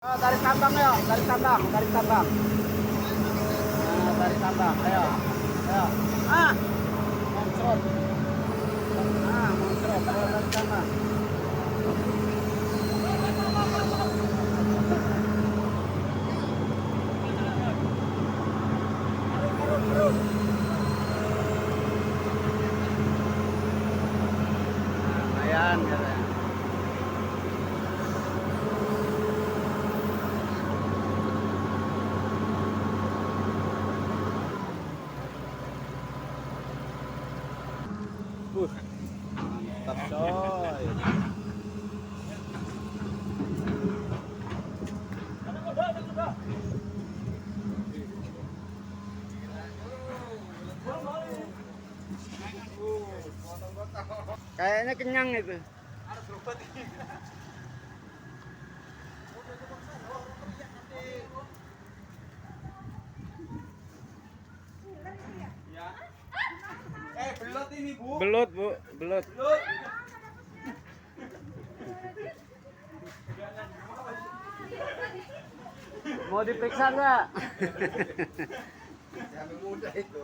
Tarik tambang ya, tarik tambang, tarik tambang. Nah, tarik tambang, ayo, ayo. Ah, moncrot. Ah, moncrot, ayo tarik tambang. Nah, ayan, katanya. Mantap coy. Kayaknya kenyang itu. Belut ini bu. Belut bu, belut. Belut. Mau diperiksa nggak? Yang muda itu.